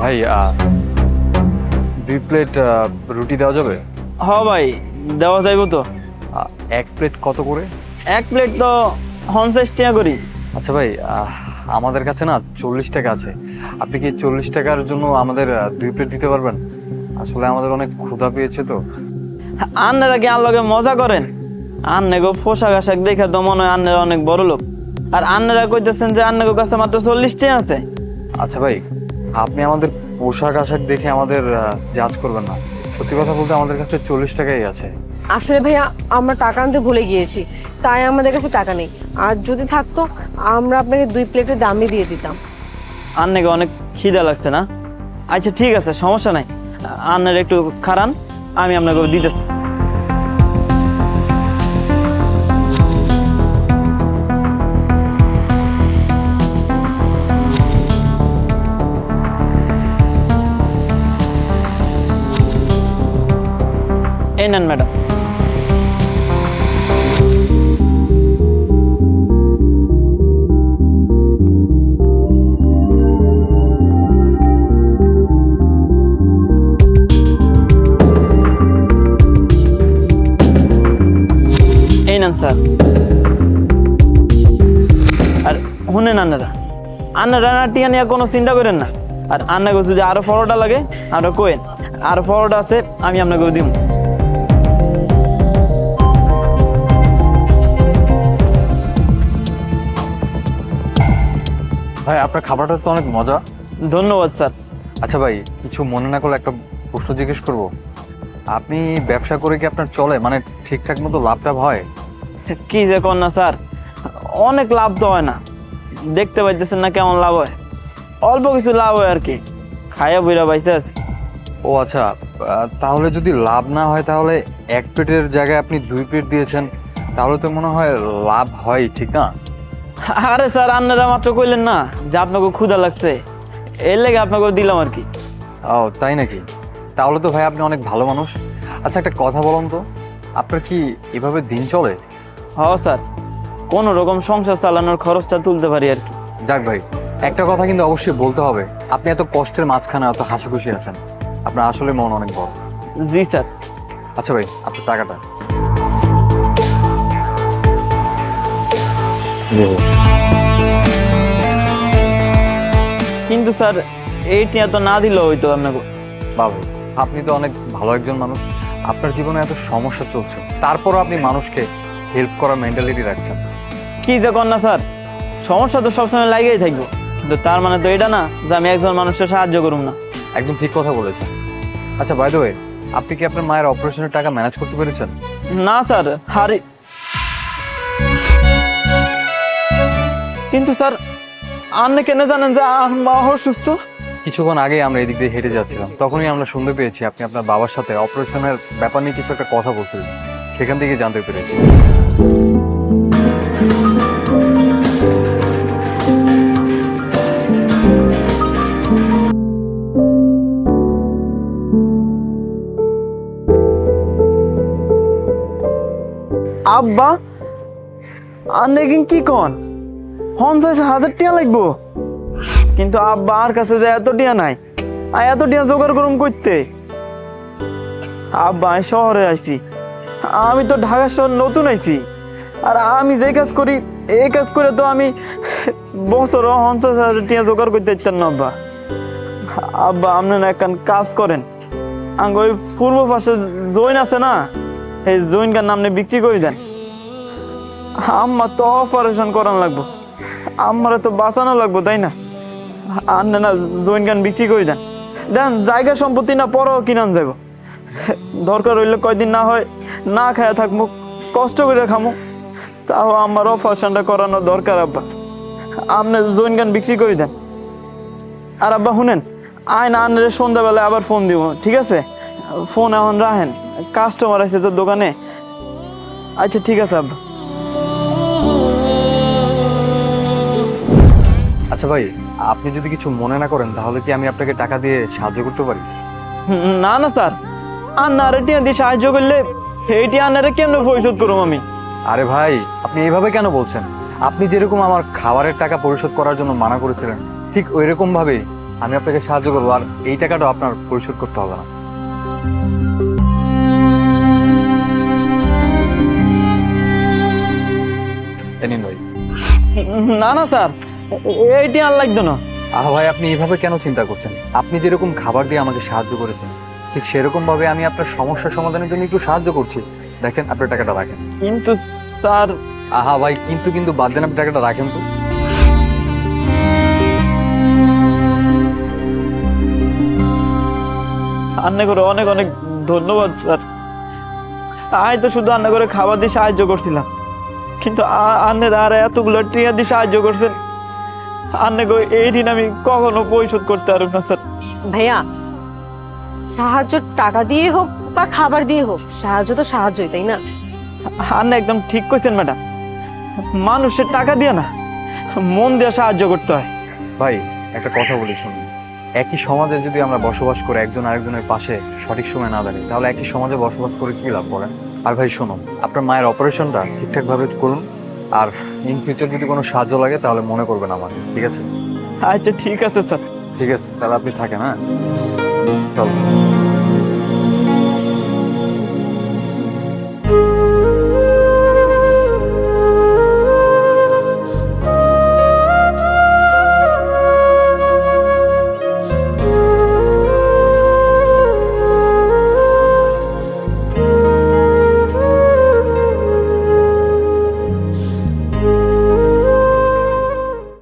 ভাই 2 প্লেট রুটি দেওয়া যাবে? হ ভাই, দেওয়া যাইব তো। 1 প্লেট কত করে? 1 প্লেট তো 50 টাকা করি। আচ্ছা ভাই, আমাদের কাছে না 40 টাকা আছে। আপনি কি 40 টাকার জন্য আমাদের 2 প্লেট দিতে পারবেন? আসলে আমাদের অনেক ক্ষুধা পেয়েছে তো। আন্নারা কি আনলগে মজা করেন? আন্নে গো পোশাক আশাক দেখে তো মনে হয় আন্নারা অনেক বড় লোক। আর আন্নারা কইতেছেন যে আন্নে গো কাছে মাত্র 40 টাকা আছে। আচ্ছা ভাই, আপনি আমাদের পোশাক আশাক দেখে আমাদের জাজ করবেন না। সত্যি কথা বলতে আমাদের কাছে 40 টাকাই আছে। আসলে ভাইয়া আমরা টাকা আনতে ভুলে গিয়েছি, তাই আমাদের কাছে টাকা নেই। আর যদি থাকতো আমরা আপনাকে 2 প্লেটের দামই দিয়ে দিতাম। আন্নে গো অনেক খিদা লাগছে না? আচ্ছা ঠিক আছে, সমস্যা নাই। আন্নারা একটু খারান, আমি আপনাকে দিতেছি। এই নেন ম্যাডাম। এই নেন স্যার। আর শুনেন আন্নারা, আন্নারা টিয়া নিয়ে কোনো চিন্তা করেন না। আর আন্নাকে যদি আরো পরোটা লাগে আরো কোয়েন, আর পরোটা আছে আমি আপনাকে দিব। ভাই আপনার খাবারটা তো অনেক মজা। ধন্যবাদ স্যার। আচ্ছা ভাই, কিছু মনে না করলে একটা প্রশ্ন জিজ্ঞেস করব। আপনি ব্যবসা করে কি আপনার চলে, মানে ঠিকঠাক মতো লাভ টাভ হয়? কি যে কর না স্যার, অনেক লাভ তো হয় না। দেখতে পাইতেছেন না কেমন লাভ হয়? অল্প কিছু লাভ হয় আর কি, খাইয়া বইরা পাইছে আছি। ও আচ্ছা, তাহলে যদি লাভ না হয় তাহলে 1 প্লেটের জায়গায় আপনি 2 প্লেট দিয়েছেন, তাহলে তো মনে হয় লাভ হয়, ঠিক না? আরে স্যার, আপনারা মাত্র কইলেন না যে আপনাকে ক্ষুধা লাগছে, এর লেগে আপনাকে দিলাম আর কি। ও তাই নাকি? তাহলে তো ভাই আপনি অনেক ভালো মানুষ। আচ্ছা একটা কথা বলুন তো, আপনার কি এভাবে দিন চলে? হ স্যার, কোনো রকম সংসার চালানোর খরচটা তুলতে পারি আর কি। যাক ভাই, একটা কথা কিন্তু অবশ্যই বলতে হবে, আপনি এত কষ্টের মাঝখানে এত হাসিখুশি আছেন, আপনার আসলে মন অনেক বড়। জি স্যার। আচ্ছা ভাই, আপনার টাকাটা। কিন্তু স্যার এই টিয়া তো না দিলেও হইতো আপনাকে। বাবু, আপনি তো অনেক ভালো একজন মানুষ, আপনার জীবনে এত সমস্যা চলছে, তারপরও আপনি মানুষকে হেল্প করার মেন্টালিটি রাখছেন। কি যে কর না স্যার, সমস্যা তো সবসময় লাগেই থাকবো, কিন্তু তার মানে তো এটা না যে আমি একজন মানুষকে সাহায্য করুম না। একদম ঠিক কথা বলেছেন। আচ্ছা বাই দ্য ওয়ে, আপনি কি আপনার মায়ের অপারেশনের টাকা ম্যানেজ করতে পেরেছেন? না স্যার, হারি। কিন্তু স্যার, আপনি কেন জানেন যে মা অসুস্থ? কিছুক্ষণ আগে আমরা এদিক দিয়ে হেঁটে যাচ্ছিলাম, তখনই আমরা শুনতে পেয়েছি আপনি আপনার বাবার সাথে অপারেশনের ব্যাপার নিয়ে কিছু একটা কথা বলছিলেন, সেখান থেকে জানতে পেরেছি। আব্বা, আপনি কি কন? 50,000 টিয়া লাগবো? কিন্তু আব্বা আর কাছে যে এত টিয়া নাই, আর এত টিয়া জোগাড় করুম করতে। আব্বা আমি শহরে আইছি, আমি তো ঢাকা শহর নতুন আইছি, আর আমি যে কাজ করি এই কাজ করে তো আমি বছর 50,000 টিয়া জোগাড় করতে চান না আব্বা। আব্বা আপনি না এক কাজ করেন, আঙ্গ ওই পূর্ব পাশে জৈন আছে না, এই জৈনকার নামে বিক্রি করে দেন। আম্মা তো অপারেশন করান লাগবো, আমারে তো বাঁচানো লাগবো, তাই না? আনে না জৈন গান বিক্রি করে দেন, দেন জায়গা সম্পত্তি না পরও কিনান যাব। দরকার হইলে কয়দিন না হয় না খায়া থাকবো, কষ্ট করে খামো, তাও আমার অপারেশনটা করানো দরকার আব্বা। আপনি জৈন গান বিক্রি করে দেন। আর আব্বা শুনেন, আয় না আনলে সন্ধ্যাবেলায় আবার ফোন দিব, ঠিক আছে? ফোন এখন রাখেন, কাস্টমার আছে তো দোকানে। আচ্ছা ঠিক আছে আব্বা। আচ্ছা ভাই, আপনি যদি কিছু মনে না করেন তাহলে কি আমি আপনাকে টাকা দিয়ে সাহায্য করতে পারি? না না স্যার, আন্নারে টিয়া দিয়ে সাহায্য করলে এইটি আন্নারে কেমনে পরিশোধ করুম আমি? আরে ভাই, আপনি এইভাবে কেন বলছেন? আপনি যেরকম আমার খাবারের টাকা পরিশোধ করার জন্য মানা করেছিলেন, ঠিক ওই রকম ভাবেই আমি আপনাকে সাহায্য করবো, আর এই টাকাটা আপনার পরিশোধ করতে হবে না। এ নিন ভাই। না না স্যার, এই টিয়া আর লাগতো না। ভাই আপনি এইভাবে কেন চিন্তা করছেন? আপনি যেরকম খাবার দিয়ে আমাকে সাহায্য করেছেন, ঠিক সেরকম ভাবে আমি আপনার সমস্যা সমাধানের জন্য একটু সাহায্য করছি। দেখেন, আপনার টাকাটা রাখেন। কিন্তু স্যার, ভাই কিন্তু কিন্তু বাদ দেন, আপনি টাকাটা রাখেন তো। রান্না করে অনেক অনেক ধন্যবাদ স্যার। আমি তো শুধু রান্না করে খাবার দিয়ে সাহায্য করছিলাম, কিন্তু আন্নের আর এতগুলো টিয়া দিয়ে সাহায্য করছেন, আন্নাকে এই ঋণ আমি কখনো পরিশোধ করতে পারব না স্যার। ভাইয়া, সাহায্য টাকা দিয়ে হোক বা খাবার দিয়ে হোক, সাহায্য তো সাহায্যই, তাই না? আন্না একদম ঠিক কইছেন ম্যাডাম, মানুষের টাকা দিয়ে না, মন দিয়ে সাহায্য করতে হয়। ভাই একটা কথা বলি শুনুন, একই সমাজে যদি আমরা বসবাস করে একজন আরেকজনের পাশে সঠিক সময় না দাঁড়াই, তাহলে একই সমাজে বসবাস করে কি লাভ করেন? আর ভাই শুনুন, আপনার মায়ের অপারেশনটা ঠিকঠাকভাবে করুন, আর ইন ফিউচার যদি কোনো সাহায্য লাগে তাহলে মনে করবেন আমাকে, ঠিক আছে? আচ্ছা ঠিক আছে স্যার। ঠিক আছে, তাহলে আপনি থাকেন। হ্যাঁ, চল।